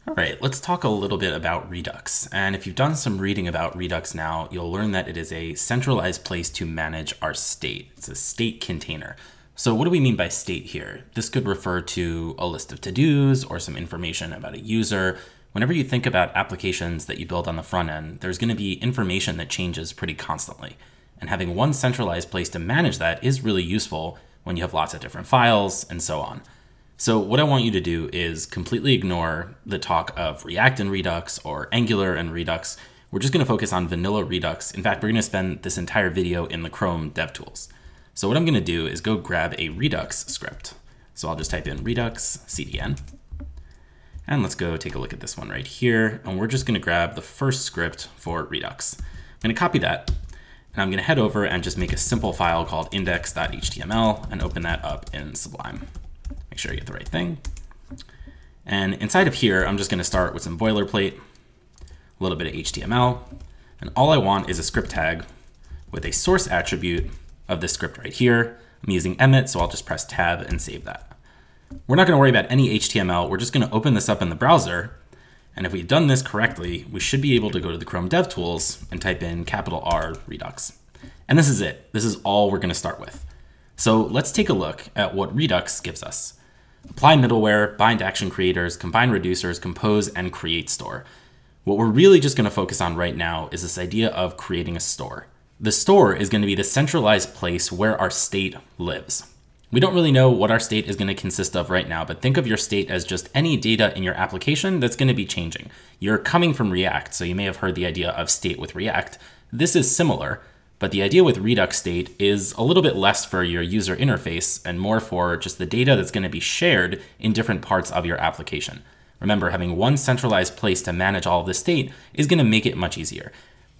All right, let's talk a little bit about Redux. And if you've done some reading about Redux now, you'll learn that it is a centralized place to manage our state. It's a state container. So what do we mean by state here? This could refer to a list of to-dos or some information about a user. Whenever you think about applications that you build on the front end, there's going to be information that changes pretty constantly. And having one centralized place to manage that is really useful when you have lots of different files and so on. So what I want you to do is completely ignore the talk of React and Redux or Angular and Redux. We're just going to focus on vanilla Redux. In fact, we're going to spend this entire video in the Chrome DevTools. So what I'm going to do is go grab a Redux script. So I'll just type in Redux CDN. And let's go take a look at this one right here. And we're just going to grab the first script for Redux. I'm going to copy that. And I'm going to head over and just make a simple file called index.html and open that up in Sublime. Make sure you get the right thing. And inside of here, I'm just going to start with some boilerplate, a little bit of HTML. And all I want is a script tag with a source attribute of this script right here. I'm using emmet, so I'll just press tab and save that. We're not going to worry about any HTML. We're just going to open this up in the browser. And if we've done this correctly, we should be able to go to the Chrome DevTools and type in R Redux. And this is it. This is all we're going to start with. So let's take a look at what Redux gives us. Apply middleware, bind action creators, combine reducers, compose, and create store. What we're really just going to focus on right now is this idea of creating a store. The store is going to be the centralized place where our state lives. We don't really know what our state is going to consist of right now, but think of your state as just any data in your application that's going to be changing. You're coming from React, so you may have heard the idea of state with React. This is similar, but the idea with Redux state is a little bit less for your user interface and more for just the data that's going to be shared in different parts of your application. Remember, having one centralized place to manage all of the state is going to make it much easier.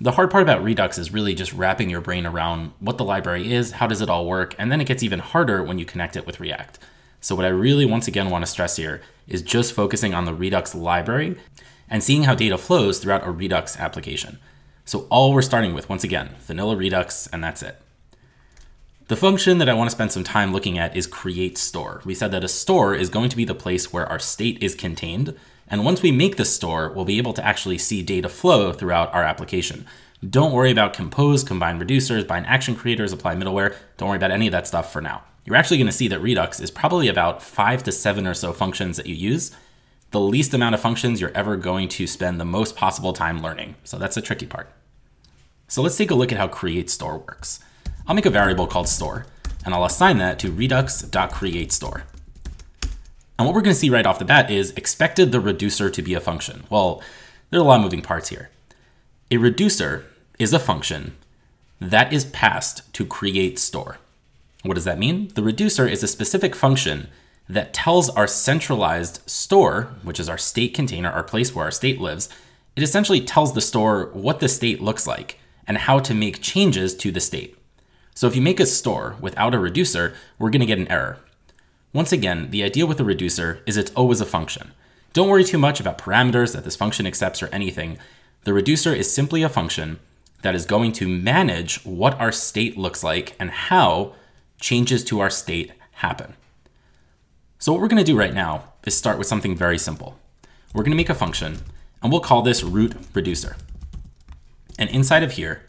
The hard part about Redux is really just wrapping your brain around what the library is, how does it all work, and then it gets even harder when you connect it with React. So what I really once again want to stress here is just focusing on the Redux library and seeing how data flows throughout a Redux application. So all we're starting with, once again, vanilla Redux, and that's it. The function that I want to spend some time looking at is create store. We said that a store is going to be the place where our state is contained. And once we make the store, we'll be able to actually see data flow throughout our application. Don't worry about compose, combine reducers, bind action creators, apply middleware. Don't worry about any of that stuff for now. You're actually going to see that Redux is probably about 5 to 7 or so functions that you use. The least amount of functions you're ever going to spend the most possible time learning. So that's the tricky part. So let's take a look at how create store works. I'll make a variable called store, and I'll assign that to redux.createStore. And what we're going to see right off the bat is expected the reducer to be a function. Well, there are a lot of moving parts here. A reducer is a function that is passed to create store. What does that mean? The reducer is a specific function that tells our centralized store, which is our state container, our place where our state lives. It essentially tells the store what the state looks like and how to make changes to the state. So if you make a store without a reducer, we're going to get an error. Once again, the idea with a reducer is it's always a function. Don't worry too much about parameters that this function accepts or anything. The reducer is simply a function that is going to manage what our state looks like and how changes to our state happen. So what we're going to do right now is start with something very simple. We're going to make a function, and we'll call this root reducer. And inside of here,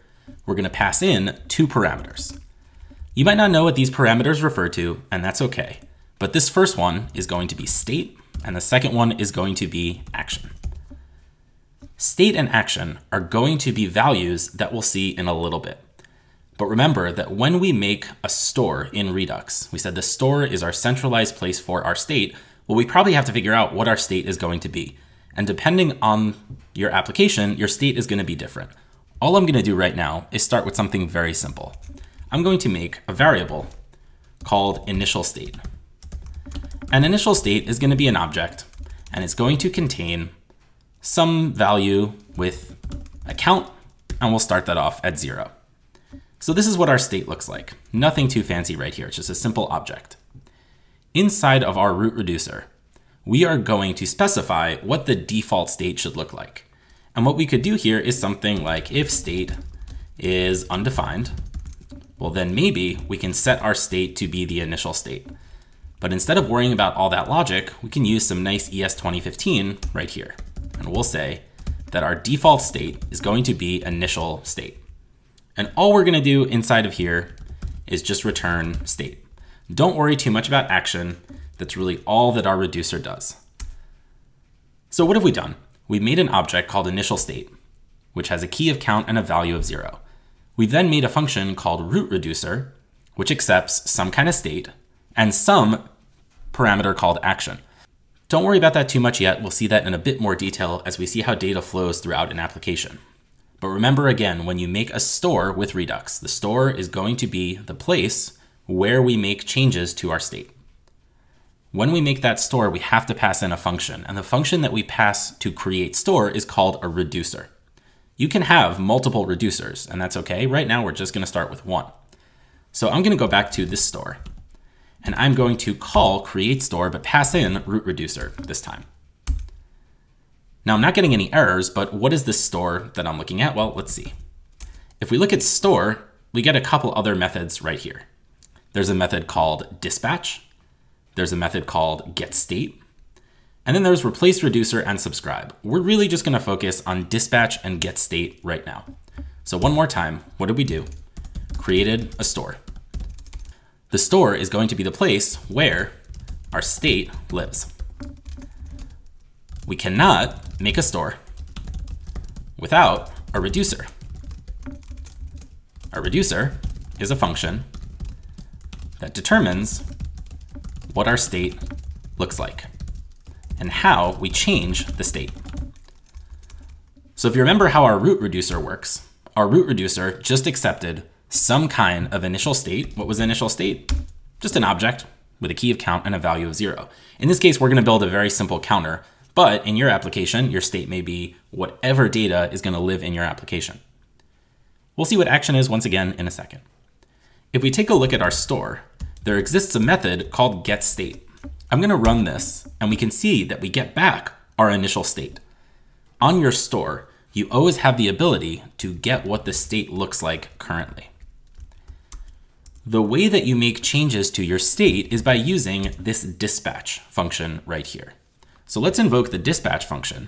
we're going to pass in 2 parameters. You might not know what these parameters refer to, and that's okay. But this first one is going to be state, and the second one is going to be action. State and action are going to be values that we'll see in a little bit. But remember that when we make a store in Redux, we said the store is our centralized place for our state. Well, we probably have to figure out what our state is going to be. And depending on your application, your state is going to be different. All I'm going to do right now is start with something very simple. I'm going to make a variable called initial state. An initial state is going to be an object, and it's going to contain some value with a count, and we'll start that off at 0. So this is what our state looks like. Nothing too fancy right here, it's just a simple object. Inside of our root reducer, we are going to specify what the default state should look like. And what we could do here is something like if state is undefined, well then maybe we can set our state to be the initial state. But instead of worrying about all that logic, we can use some nice ES 2015 right here. and we'll say that our default state is going to be initial state. And all we're going to do inside of here is just return state. Don't worry too much about action. That's really all that our reducer does. So what have we done? We made an object called initial state, which has a key of count and a value of 0. We then made a function called root reducer, which accepts some kind of state and some parameter called action. Don't worry about that too much yet. We'll see that in a bit more detail as we see how data flows throughout an application. But remember again, when you make a store with Redux, the store is going to be the place where we make changes to our state. When we make that store, we have to pass in a function, and the function that we pass to create store is called a reducer. You can have multiple reducers, and that's okay. Right now, we're just going to start with one. So I'm going to go back to this store, and I'm going to call create store, but pass in root reducer this time. Now I'm not getting any errors, but what is this store that I'm looking at? Well, let's see. If we look at store, we get a couple other methods right here. There's a method called dispatch. There's a method called getState. And then there's replace reducer and subscribe. We're really just going to focus on dispatch and getState right now. So one more time, what did we do? Created a store. The store is going to be the place where our state lives. We cannot make a store without a reducer. A reducer is a function that determines what our state looks like and how we change the state. So if you remember how our root reducer works, our root reducer just accepted some kind of initial state. What was the initial state? Just an object with a key of count and a value of 0. In this case, we're going to build a very simple counter, but in your application, your state may be whatever data is going to live in your application. We'll see what action is once again in a second. If we take a look at our store, there exists a method called getState. I'm going to run this, and we can see that we get back our initial state. On your store, you always have the ability to get what the state looks like currently. The way that you make changes to your state is by using this dispatch function right here. So let's invoke the dispatch function,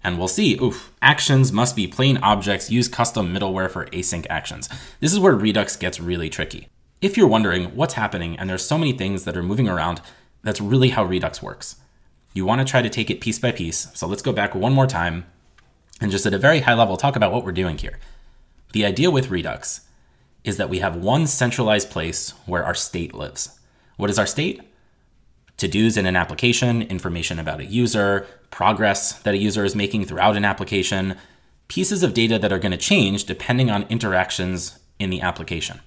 and we'll see, actions must be plain objects, use custom middleware for async actions. This is where Redux gets really tricky. If you're wondering what's happening and there's so many things that are moving around, that's really how Redux works. You want to try to take it piece by piece. So let's go back one more time and just at a very high level talk about what we're doing here. The idea with Redux is that we have one centralized place where our state lives. What is our state? To-dos in an application, information about a user, progress that a user is making throughout an application, pieces of data that are going to change depending on interactions in the application.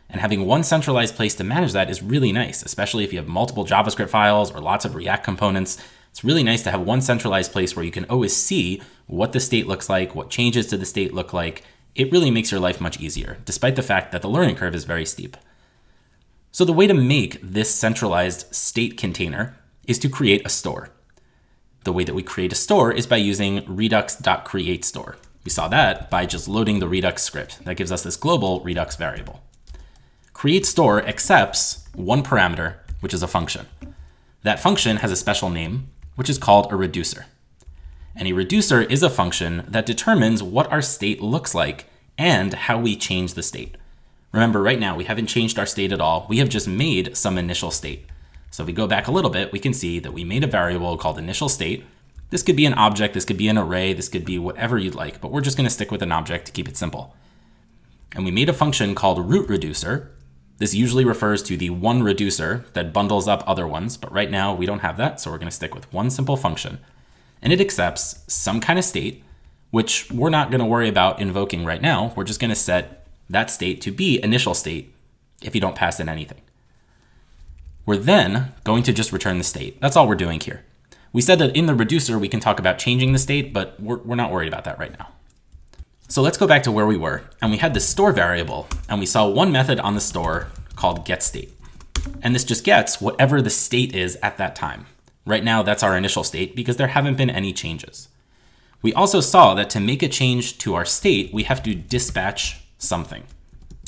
And having one centralized place to manage that is really nice, especially if you have multiple JavaScript files or lots of React components. It's really nice to have one centralized place where you can always see what the state looks like, what changes to the state look like. It really makes your life much easier, despite the fact that the learning curve is very steep. So the way to make this centralized state container is to create a store. The way that we create a store is by using redux.createStore. We saw that by just loading the Redux script. That gives us this global Redux variable. CreateStore accepts one parameter, which is a function. That function has a special name, which is called a reducer. And a reducer is a function that determines what our state looks like and how we change the state. Remember, right now, we haven't changed our state at all. We have just made some initial state. So if we go back a little bit, we can see that we made a variable called initial state. This could be an object, this could be an array, this could be whatever you'd like, but we're just going to stick with an object to keep it simple. And we made a function called root reducer. This usually refers to the one reducer that bundles up other ones, but right now we don't have that, so we're going to stick with one simple function. And it accepts some kind of state, which we're not going to worry about invoking right now. We're just going to set that state to be initial state if you don't pass in anything. We're then going to just return the state. That's all we're doing here. We said that in the reducer we can talk about changing the state, but we're not worried about that right now. So let's go back to where we were, and we had this store variable, and we saw one method on the store called getState. And this just gets whatever the state is at that time. Right now, that's our initial state because there haven't been any changes. We also saw that to make a change to our state, we have to dispatch something.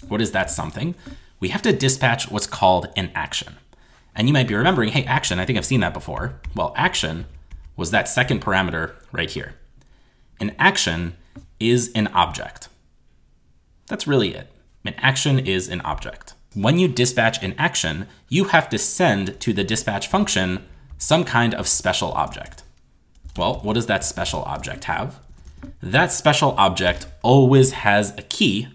What is that something? We have to dispatch what's called an action. And you might be remembering, hey, action, I think I've seen that before. Well, action was that second parameter right here. an action is an object. That's really it. An action is an object. When you dispatch an action, you have to send to the dispatch function some kind of special object. Well, what does that special object have? That special object always has a key,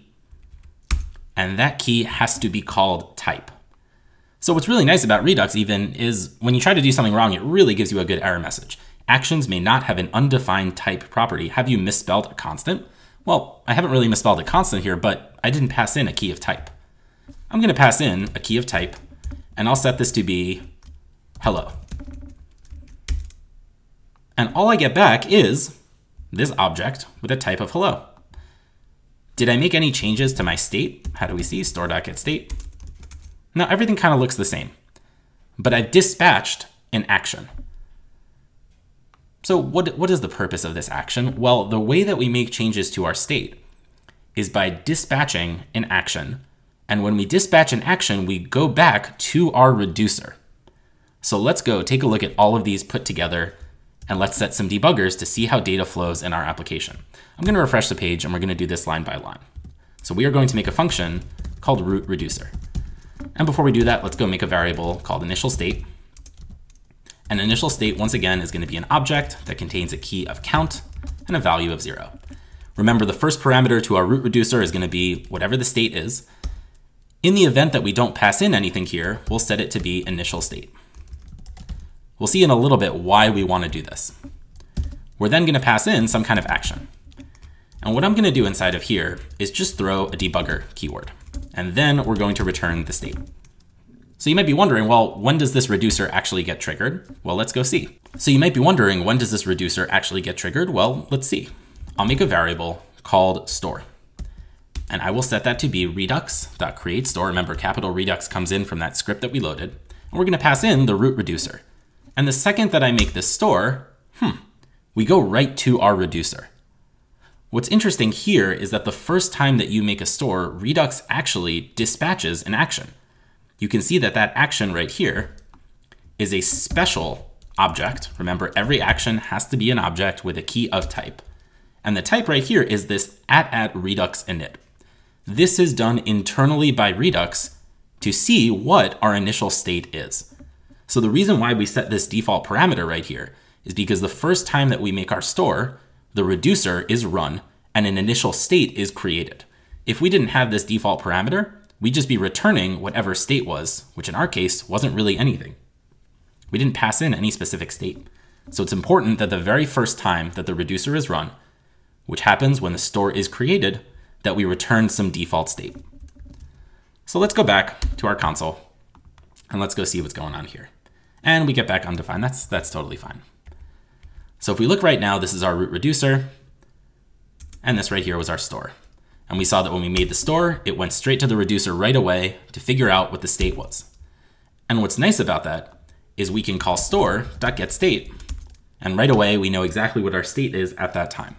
and that key has to be called type. So what's really nice about Redux even is when you try to do something wrong, it really gives you a good error message. Actions may not have an undefined type property. Have you misspelled a constant? Well, I haven't really misspelled a constant here, but I didn't pass in a key of type. I'm going to pass in a key of type, and I'll set this to be hello. And all I get back is this object with a type of hello. Did I make any changes to my state? How do we see store.getState? Now everything kind of looks the same, but I've dispatched an action. So what is the purpose of this action? Well, the way that we make changes to our state is by dispatching an action. And when we dispatch an action, we go back to our reducer. So let's go take a look at all of these put together, and let's set some debuggers to see how data flows in our application. I'm going to refresh the page, and we're going to do this line by line. So we are going to make a function called root reducer. And before we do that, let's go make a variable called initial state. An initial state, once again, is going to be an object that contains a key of count and a value of 0. Remember, the first parameter to our root reducer is going to be whatever the state is. In the event that we don't pass in anything here, we'll set it to be initial state. We'll see in a little bit why we want to do this. We're then going to pass in some kind of action. And what I'm going to do inside of here is just throw a debugger keyword. And then we're going to return the state. So you might be wondering, well, when does this reducer actually get triggered? Well, let's go see. So you might be wondering, when does this reducer actually get triggered? Well, let's see. I'll make a variable called store. And I will set that to be redux.createStore. Remember, capital Redux comes in from that script that we loaded. And we're going to pass in the root reducer. And the second that I make this store, we go right to our reducer. What's interesting here is that the first time that you make a store, Redux actually dispatches an action. You can see that that action right here is a special object. Remember, every action has to be an object with a key of type. And the type right here is this @ Redux init. This is done internally by Redux to see what our initial state is. So the reason why we set this default parameter right here is because the first time that we make our store, the reducer is run and an initial state is created. If we didn't have this default parameter, we'd just be returning whatever state was, which in our case wasn't really anything. We didn't pass in any specific state. So it's important that the very first time that the reducer is run, which happens when the store is created, that we return some default state. So let's go back to our console and let's go see what's going on here. And we get back undefined. That's totally fine. So if we look right now, this is our root reducer, and this right here was our store. And we saw that when we made the store, it went straight to the reducer right away to figure out what the state was. And what's nice about that is we can call store.getState, and right away we know exactly what our state is at that time.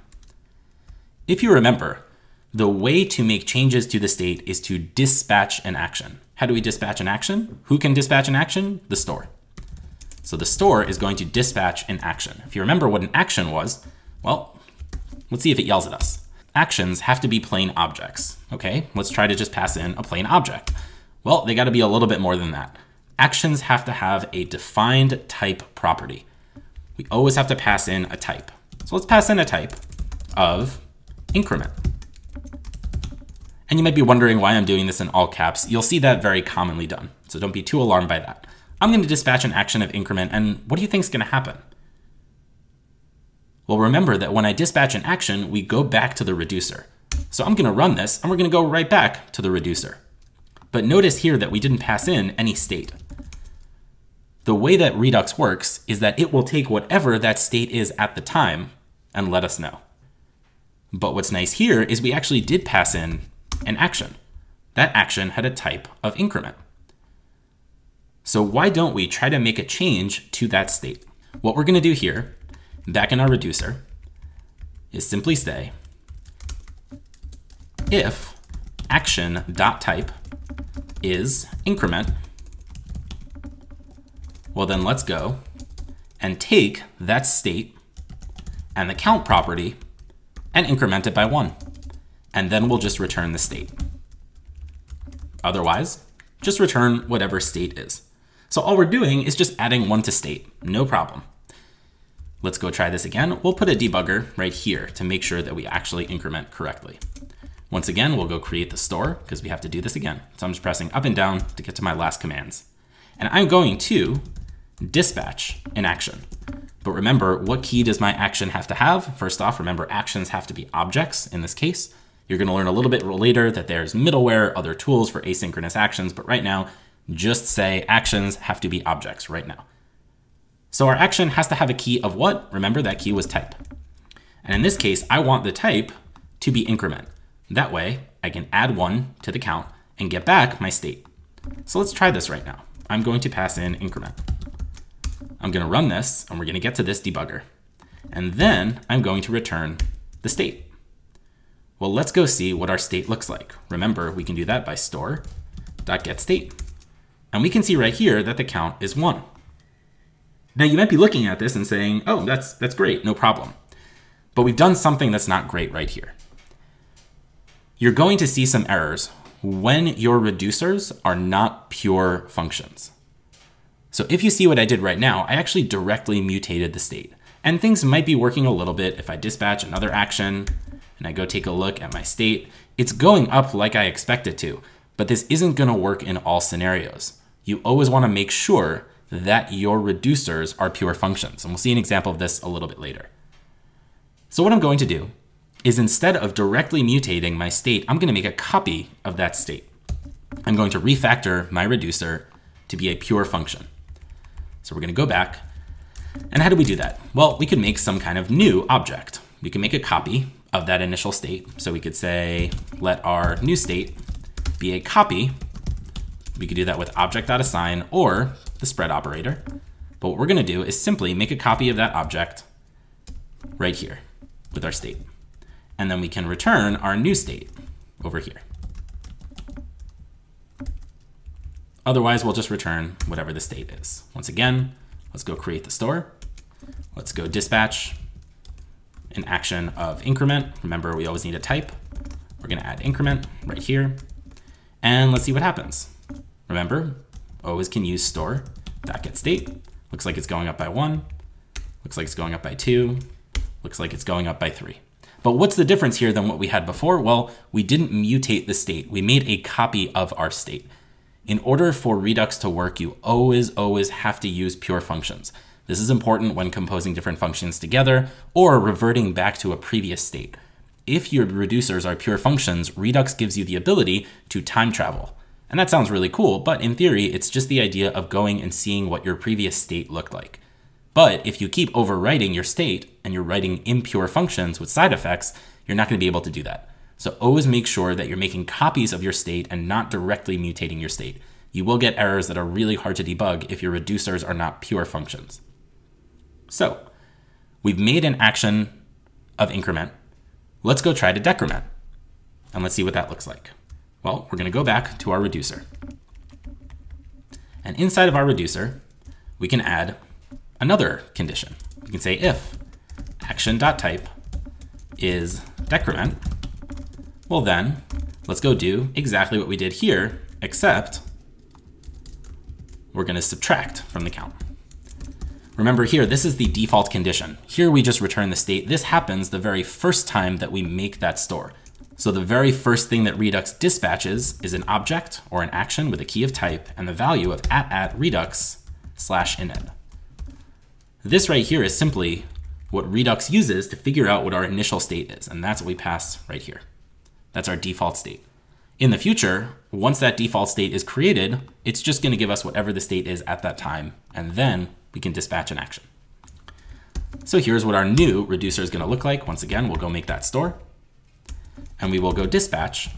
If you remember, the way to make changes to the state is to dispatch an action. How do we dispatch an action? Who can dispatch an action? The store. So the store is going to dispatch an action. If you remember what an action was, well, let's see if it yells at us. Actions have to be plain objects. Okay, let's try to just pass in a plain object. Well, they got to be a little bit more than that. Actions have to have a defined type property. We always have to pass in a type. So let's pass in a type of increment. And you might be wondering why I'm doing this in all caps. You'll see that very commonly done, so don't be too alarmed by that. I'm going to dispatch an action of increment, and what do you think is going to happen? Well, remember that when I dispatch an action, we go back to the reducer. So I'm going to run this, and we're going to go right back to the reducer. But notice here that we didn't pass in any state. The way that Redux works is that it will take whatever that state is at the time and let us know. But what's nice here is we actually did pass in an action. That action had a type of increment. So why don't we try to make a change to that state? What we're going to do here, back in our reducer, is simply say if action.type is increment, well then let's go and take that state and the count property and increment it by 1. And then we'll just return the state. Otherwise, just return whatever state is. So all we're doing is just adding 1 to state, no problem. Let's go try this again. We'll put a debugger right here to make sure that we actually increment correctly. Once again, we'll go create the store because we have to do this again. So I'm just pressing up and down to get to my last commands. And I'm going to dispatch an action. But remember, what key does my action have to have? First off, remember actions have to be objects in this case. You're going to learn a little bit later that there's middleware, other tools for asynchronous actions, but right now, just say actions have to be objects right now. So our action has to have a key of what? Remember that key was type. And in this case, I want the type to be increment. That way I can add 1 to the count and get back my state. So let's try this right now. I'm going to pass in increment. I'm going to run this and we're going to get to this debugger. And then I'm going to return the state. Well, let's go see what our state looks like. Remember, we can do that by store.getState. And we can see right here that the count is 1. Now you might be looking at this and saying, oh, that's great, no problem. But we've done something that's not great right here. You're going to see some errors when your reducers are not pure functions. So if you see what I did right now, I actually directly mutated the state. And things might be working a little bit if I dispatch another action and I go take a look at my state. It's going up like I expect it to, but this isn't going to work in all scenarios. You always want to make sure that your reducers are pure functions. And we'll see an example of this a little bit later. So what I'm going to do is instead of directly mutating my state, I'm going to make a copy of that state. I'm going to refactor my reducer to be a pure function. So we're going to go back. And how do we do that? Well, we could make some kind of new object. We can make a copy of that initial state. So we could say, let our new state be a copy. We could do that with object.assign or the spread operator. But what we're going to do is simply make a copy of that object right here with our state. And then we can return our new state over here. Otherwise, we'll just return whatever the state is. Once again, let's go create the store. Let's go dispatch an action of increment. Remember, we always need a type. We're going to add increment right here. And let's see what happens. Remember, always can use store.getState. Looks like it's going up by 1. Looks like it's going up by 2. Looks like it's going up by 3. But what's the difference here than what we had before? Well, we didn't mutate the state. We made a copy of our state. In order for Redux to work, you always have to use pure functions. This is important when composing different functions together or reverting back to a previous state. If your reducers are pure functions, Redux gives you the ability to time travel. And that sounds really cool, but in theory, it's just the idea of going and seeing what your previous state looked like. But if you keep overwriting your state and you're writing impure functions with side effects, you're not going to be able to do that. So always make sure that you're making copies of your state and not directly mutating your state. You will get errors that are really hard to debug if your reducers are not pure functions. So we've made an action of increment. Let's go try to decrement. And let's see what that looks like. Well, we're going to go back to our reducer. And inside of our reducer, we can add another condition. We can say if action.type is decrement, well then, let's go do exactly what we did here, except we're going to subtract from the count. Remember here, this is the default condition. Here we just return the state. This happens the very first time that we make that store. So the very first thing that Redux dispatches is an object or an action with a key of type and the value of @redux/init. This right here is simply what Redux uses to figure out what our initial state is, and that's what we pass right here. That's our default state. In the future, once that default state is created, it's just going to give us whatever the state is at that time, and then we can dispatch an action. So here's what our new reducer is going to look like. Once again, we'll go make that store. And we will go dispatch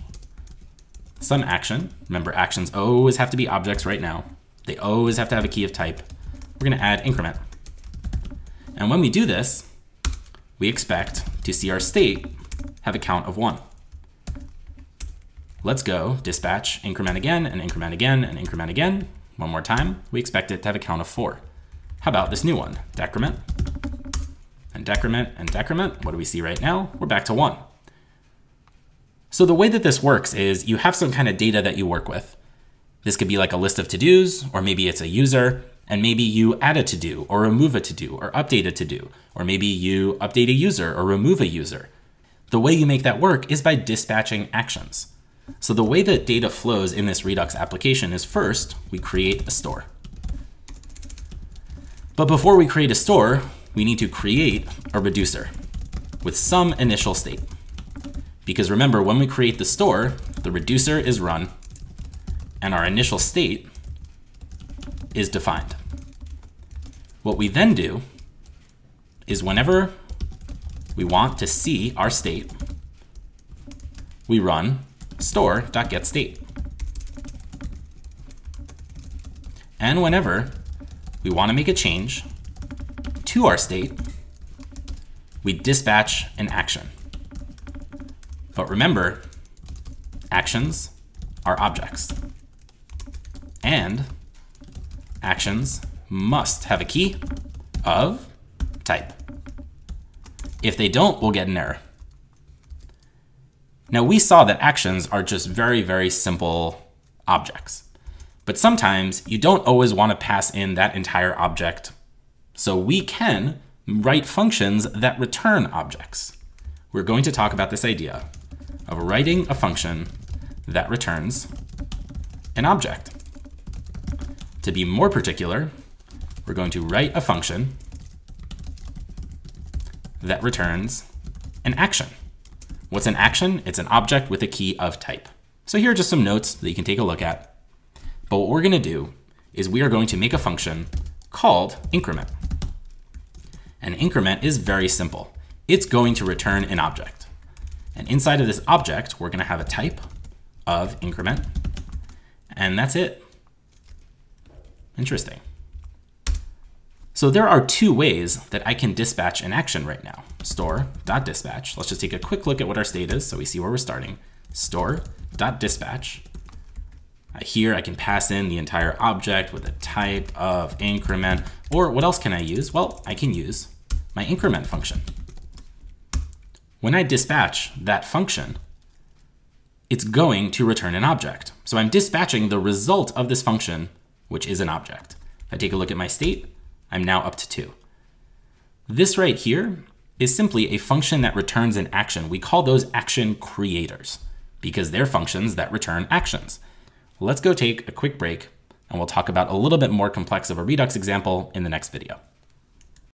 some action. Remember, actions always have to be objects right now. They always have to have a key of type. We're going to add increment. And when we do this, we expect to see our state have a count of 1. Let's go dispatch increment again and increment again and increment again. One more time. We expect it to have a count of 4. How about this new one, decrement? And and decrement and decrement. What do we see right now? We're back to 1. So the way that this works is you have some kind of data that you work with. This could be like a list of to-dos, or maybe it's a user, and maybe you add a to-do or remove a to-do or update a to-do, or maybe you update a user or remove a user. The way you make that work is by dispatching actions. So the way that data flows in this Redux application is first, we create a store. But before we create a store, we need to create a reducer with some initial state. Because remember, when we create the store, the reducer is run, and our initial state is defined. What we then do is whenever we want to see our state, we run store.getState. And whenever we want to make a change to our state, we dispatch an action. But remember, actions are objects. And actions must have a key of type. If they don't, we'll get an error. Now we saw that actions are just very, very simple objects. But sometimes you don't always want to pass in that entire object. So we can write functions that return objects. We're going to talk about this idea of writing a function that returns an object. To be more particular, we're going to write a function that returns an action. What's an action? It's an object with a key of type. So here are just some notes that you can take a look at. But what we're going to do is we are going to make a function called increment. And increment is very simple. It's going to return an object. And inside of this object, we're going to have a type of increment. And that's it. Interesting. So there are two ways that I can dispatch an action right now. Store.dispatch. Let's just take a quick look at what our state is so we see where we're starting. Store.dispatch. Here I can pass in the entire object with a type of increment. Or what else can I use? Well, I can use my increment function. When I dispatch that function, it's going to return an object. So I'm dispatching the result of this function, which is an object. If I take a look at my state, I'm now up to 2. This right here is simply a function that returns an action. We call those action creators because they're functions that return actions. Let's go take a quick break and we'll talk about a little bit more complex of a Redux example in the next video.